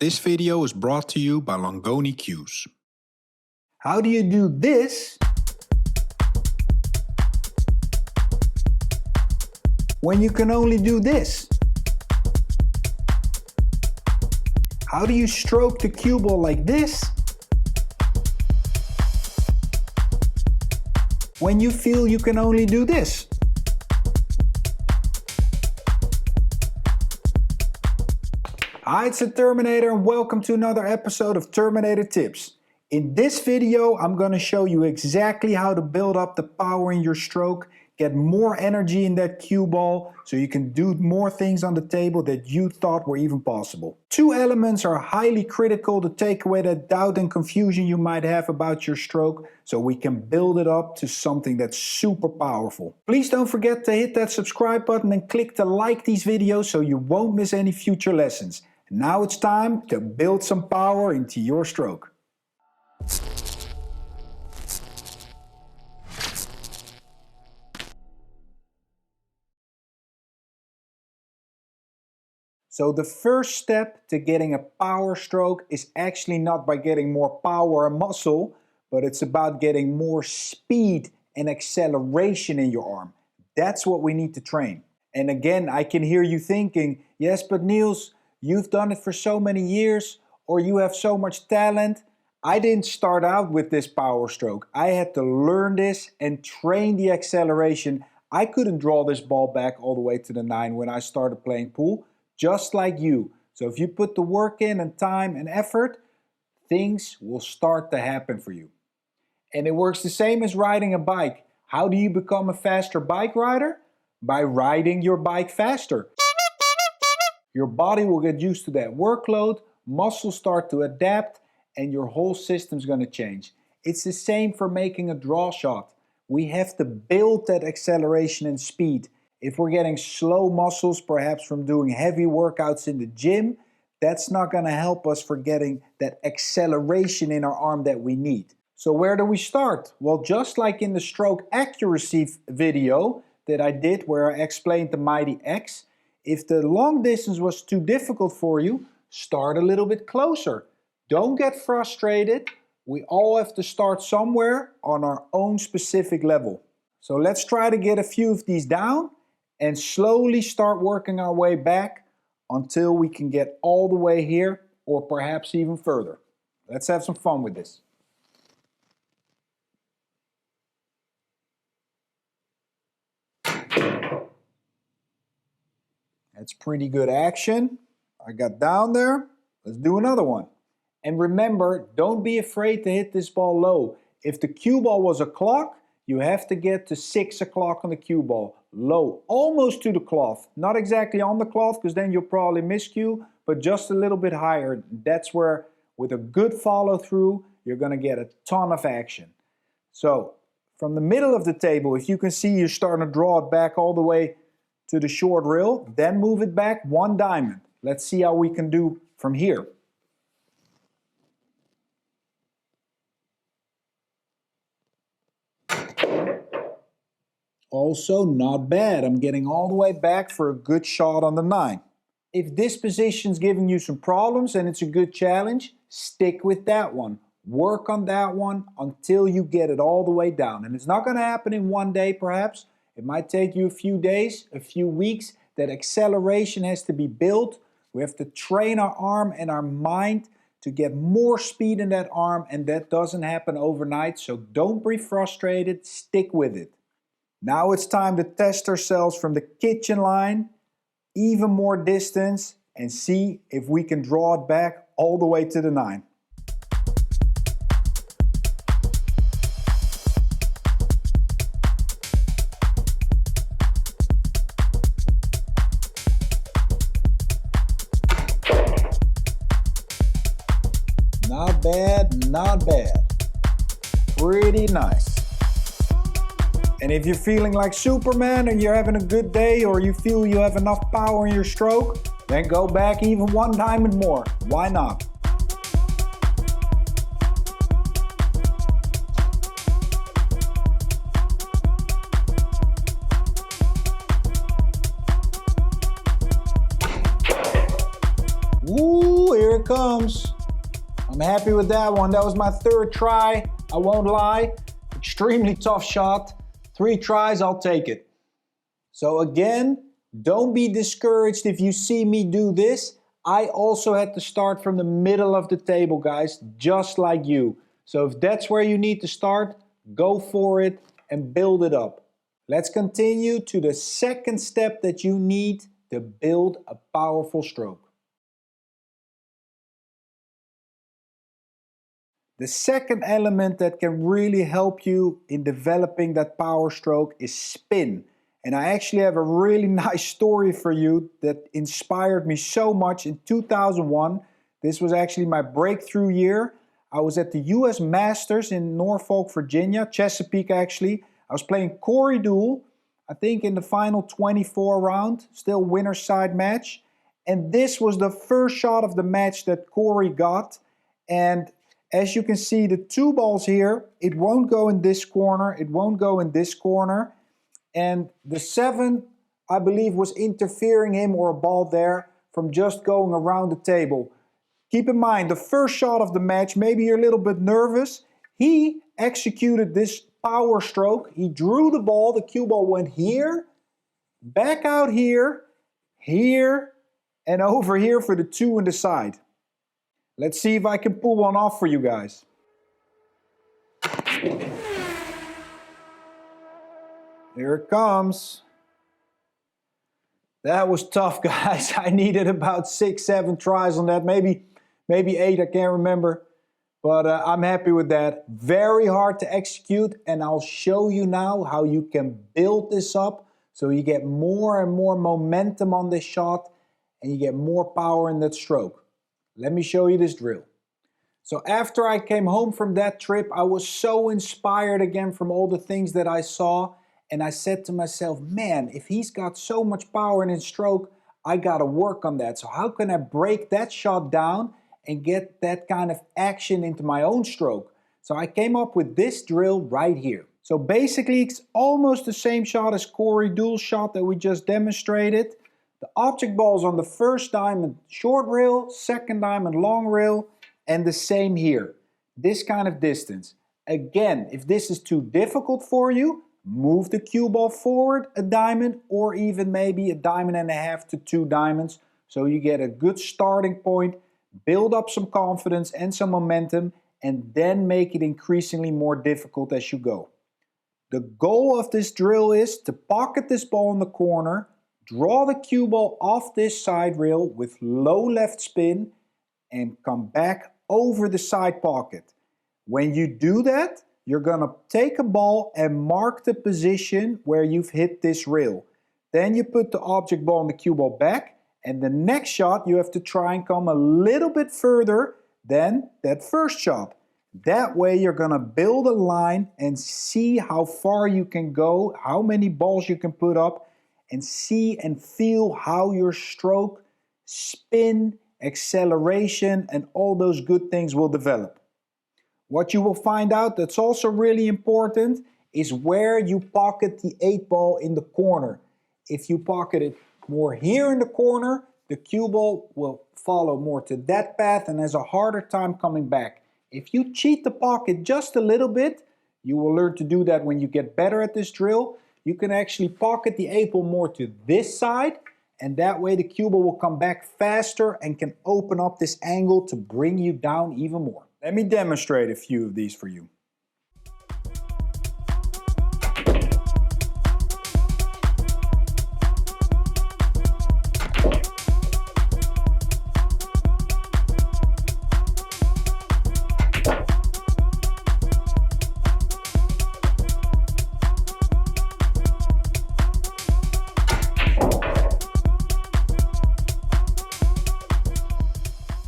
This video is brought to you by Longoni Cues. How do you do this when you can only do this? How do you stroke the cue ball like this when you feel you can only do this? Hi, it's the Terminator and welcome to another episode of Terminator Tips. In this video, I'm going to show you exactly how to build up the power in your stroke, get more energy in that cue ball so you can do more things on the table that you thought were even possible. Two elements are highly critical to take away that doubt and confusion you might have about your stroke so we can build it up to something that's super powerful. Please don't forget to hit that subscribe button and click to like these videos so you won't miss any future lessons. Now it's time to build some power into your stroke. So the first step to getting a power stroke is actually not by getting more power and muscle, but it's about getting more speed and acceleration in your arm. That's what we need to train. And again, I can hear you thinking, yes, but Niels, you've done it for so many years, or you have so much talent. I didn't start out with this power stroke. I had to learn this and train the acceleration. I couldn't draw this ball back all the way to the 9 when I started playing pool, just like you. So if you put the work in and time and effort, things will start to happen for you. And it works the same as riding a bike. How do you become a faster bike rider? By riding your bike faster. Your body will get used to that workload, muscles start to adapt, and your whole system's going to change. It's the same for making a draw shot. We have to build that acceleration and speed. If we're getting slow muscles, perhaps from doing heavy workouts in the gym, that's not going to help us for getting that acceleration in our arm that we need. So where do we start? Well, just like in the stroke accuracy video that I did where I explained the Mighty X, if the long distance was too difficult for you, start a little bit closer. Don't get frustrated. We all have to start somewhere on our own specific level. So let's try to get a few of these down and slowly start working our way back until we can get all the way here or perhaps even further. Let's have some fun with this. That's pretty good action. I got down there. Let's do another one. And remember, don't be afraid to hit this ball low. If the cue ball was a clock, you have to get to 6 o'clock on the cue ball. Low, almost to the cloth. Not exactly on the cloth because then you'll probably miscue, but just a little bit higher. That's where, with a good follow through, you're going to get a ton of action. So, from the middle of the table, if you can see you're starting to draw it back all the way to the short rail, then move it back 1 diamond. Let's see how we can do from here. Also not bad. I'm getting all the way back for a good shot on the 9. If this position's giving you some problems and it's a good challenge, stick with that one. Work on that one until you get it all the way down. And it's not going to happen in one day perhaps. It might take you a few days, a few weeks. That acceleration has to be built. We have to train our arm and our mind to get more speed in that arm, and that doesn't happen overnight. So don't be frustrated, stick with it. Now it's time to test ourselves from the kitchen line, even more distance, and see if we can draw it back all the way to the 9. Not bad, not bad. Pretty nice. And if you're feeling like Superman and you're having a good day or you feel you have enough power in your stroke, then go back even 1 diamond more. Why not? Ooh, here Here it comes. I'm happy with that one. That was my third try. I won't lie. Extremely tough shot. 3 tries, I'll take it. So again, don't be discouraged if you see me do this. I also had to start from the middle of the table, guys, just like you. So if that's where you need to start, go for it and build it up. Let's continue to the second step that you need to build a powerful stroke. The second element that can really help you in developing that power stroke is spin. And I actually have a really nice story for you that inspired me so much in 2001. This was actually my breakthrough year. I was at the US Masters in Norfolk, Virginia, Chesapeake actually. I was playing Corey Deuel, I think in the final 24 round, still winner's side match. And this was the first shot of the match that Corey got. And as you can see, the 2 balls here, it won't go in this corner, it won't go in this corner. And the 7, I believe, was interfering him or a ball there from just going around the table. Keep in mind, the first shot of the match, maybe you're a little bit nervous. He executed this power stroke. He drew the ball, the cue ball went here, back out here, here, and over here for the 2 in the side. Let's see if I can pull one off for you guys. Here it comes. That was tough, guys. I needed about 6, 7 tries on that, maybe 8, I can't remember. But I'm happy with that. Very hard to execute, and I'll show you now how you can build this up so you get more and more momentum on this shot and you get more power in that stroke. Let me show you this drill. So after I came home from that trip, I was so inspired again from all the things that I saw. And I said to myself, man, if he's got so much power in his stroke, I gotta work on that. So how can I break that shot down and get that kind of action into my own stroke? So I came up with this drill right here. So basically it's almost the same shot as Corey Deuel's shot that we just demonstrated. The object ball is on the first diamond short rail, second diamond long rail, and the same here. This kind of distance. Again, if this is too difficult for you, move the cue ball forward a diamond or even maybe a diamond and a half to 2 diamonds so you get a good starting point, build up some confidence and some momentum, and then make it increasingly more difficult as you go. The goal of this drill is to pocket this ball in the corner, draw the cue ball off this side rail with low left spin and come back over the side pocket. When you do that, you're gonna take a ball and mark the position where you've hit this rail. Then you put the object ball and the cue ball back, and the next shot you have to try and come a little bit further than that first shot. That way you're gonna build a line and see how far you can go, how many balls you can put up, and see and feel how your stroke, spin, acceleration, and all those good things will develop. What you will find out that's also really important is where you pocket the 8 ball in the corner. If you pocket it more here in the corner, the cue ball will follow more to that path and has a harder time coming back. If you cheat the pocket just a little bit, you will learn to do that when you get better at this drill. You can actually pocket the 8 ball more to this side, and that way the cue ball will come back faster and can open up this angle to bring you down even more. Let me demonstrate a few of these for you.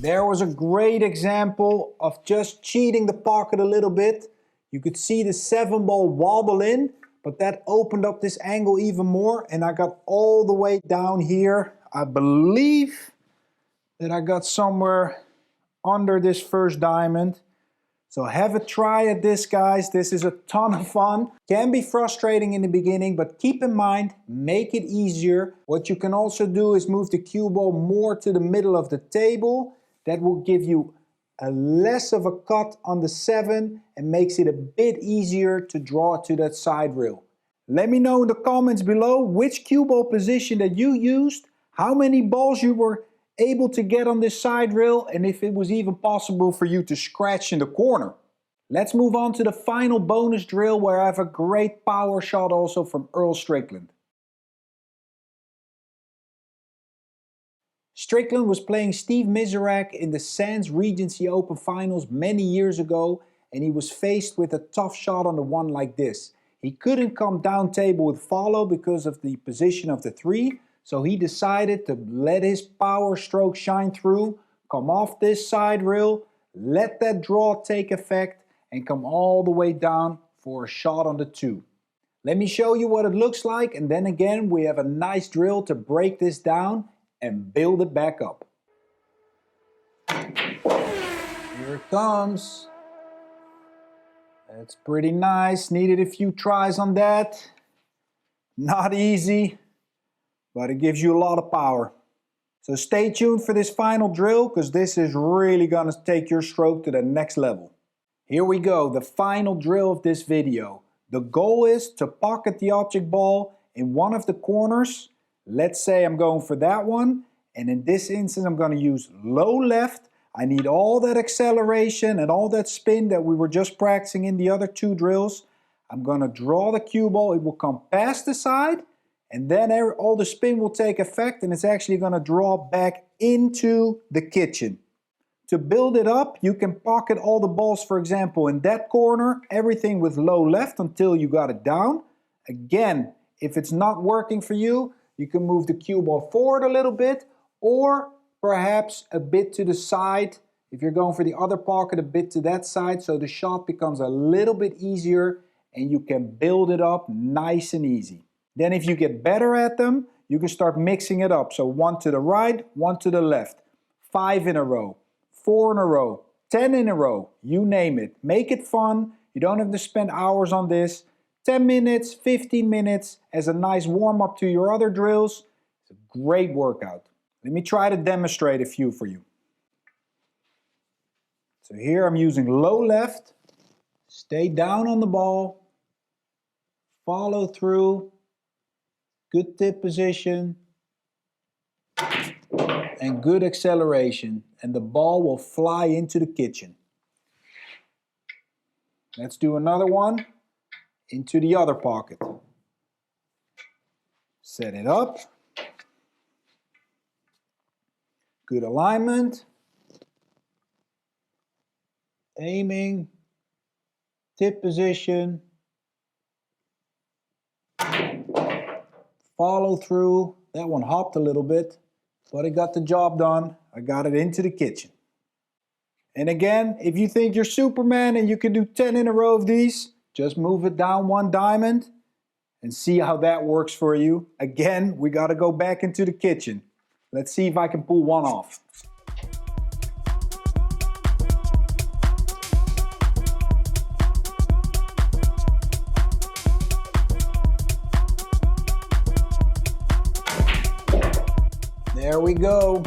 There was a great example of just cheating the pocket a little bit. You could see the 7 ball wobble in, but that opened up this angle even more, and I got all the way down here. I believe that I got somewhere under this first diamond. So have a try at this, guys. This is a ton of fun. Can be frustrating in the beginning, but keep in mind, make it easier. What you can also do is move the cue ball more to the middle of the table. That will give you a less of a cut on the 7 and makes it a bit easier to draw to that side rail. Let me know in the comments below which cue ball position that you used, how many balls you were able to get on this side rail, and if it was even possible for you to scratch in the corner. Let's move on to the final bonus drill where I have a great power shot also from Earl Strickland. Strickland was playing Steve Miserak in the Sands Regency Open Finals many years ago, and he was faced with a tough shot on the one like this. He couldn't come down table with follow because of the position of the 3, so he decided to let his power stroke shine through, come off this side rail, let that draw take effect, and come all the way down for a shot on the 2. Let me show you what it looks like, and then again we have a nice drill to break this down and build it back up. Here it comes. That's pretty nice. Needed a few tries on that. Not easy, but it gives you a lot of power. So stay tuned for this final drill because this is really gonna take your stroke to the next level. Here we go, the final drill of this video. The goal is to pocket the object ball in one of the corners. Let's say I'm going for that one, and in this instance I'm going to use low left. I need all that acceleration and all that spin that we were just practicing in the other 2 drills. I'm going to draw the cue ball, it will come past the side, and then all the spin will take effect, and it's actually going to draw back into the kitchen. To build it up, you can pocket all the balls, for example, in that corner, everything with low left until you got it down. Again, if it's not working for you, you can move the cue ball forward a little bit, or perhaps a bit to the side. If you're going for the other pocket, a bit to that side, so the shot becomes a little bit easier and you can build it up nice and easy. Then if you get better at them, you can start mixing it up. So 1 to the right, 1 to the left, 5 in a row, 4 in a row, 10 in a row, you name it. Make it fun. You don't have to spend hours on this. 10 minutes, 15 minutes as a nice warm-up to your other drills. It's a great workout. Let me try to demonstrate a few for you. So here I'm using low left, stay down on the ball, follow through, good tip position, and good acceleration, and the ball will fly into the kitchen. Let's do another one into the other pocket. Set it up. Good alignment, aiming, tip position, follow through. That one hopped a little bit, but it got the job done. I got it into the kitchen. And again, if you think you're Superman and you can do 10 in a row of these, just move it down 1 diamond and see how that works for you. Again, we got to go back into the kitchen. Let's see if I can pull one off. There we go.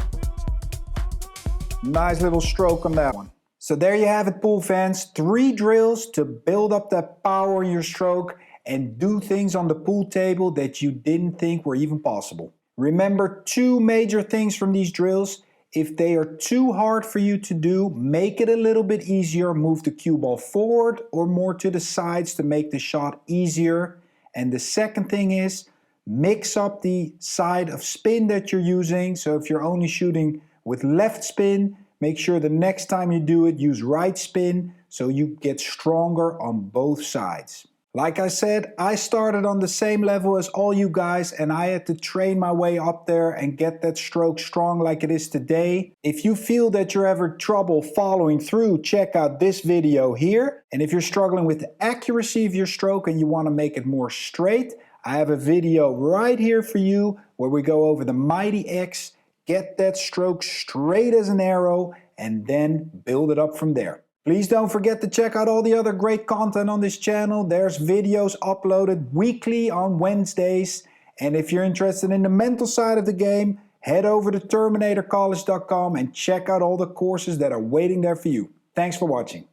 Nice little stroke on that one. So there you have it, pool fans. 3 drills to build up that power in your stroke and do things on the pool table that you didn't think were even possible. Remember 2 major things from these drills. If they are too hard for you to do, make it a little bit easier. Move the cue ball forward or more to the sides to make the shot easier. And the second thing is mix up the side of spin that you're using. So if you're only shooting with left spin, make sure the next time you do it, use right spin so you get stronger on both sides. Like I said, I started on the same level as all you guys and I had to train my way up there and get that stroke strong like it is today. If you feel that you're having trouble following through, check out this video here. And if you're struggling with the accuracy of your stroke and you want to make it more straight, I have a video right here for you where we go over the Mighty X, get that stroke straight as an arrow, and then build it up from there. Please don't forget to check out all the other great content on this channel. There's videos uploaded weekly on Wednesdays. And if you're interested in the mental side of the game, Head over to TerminatorCollege.com and check out all the courses that are waiting there for you. Thanks for watching.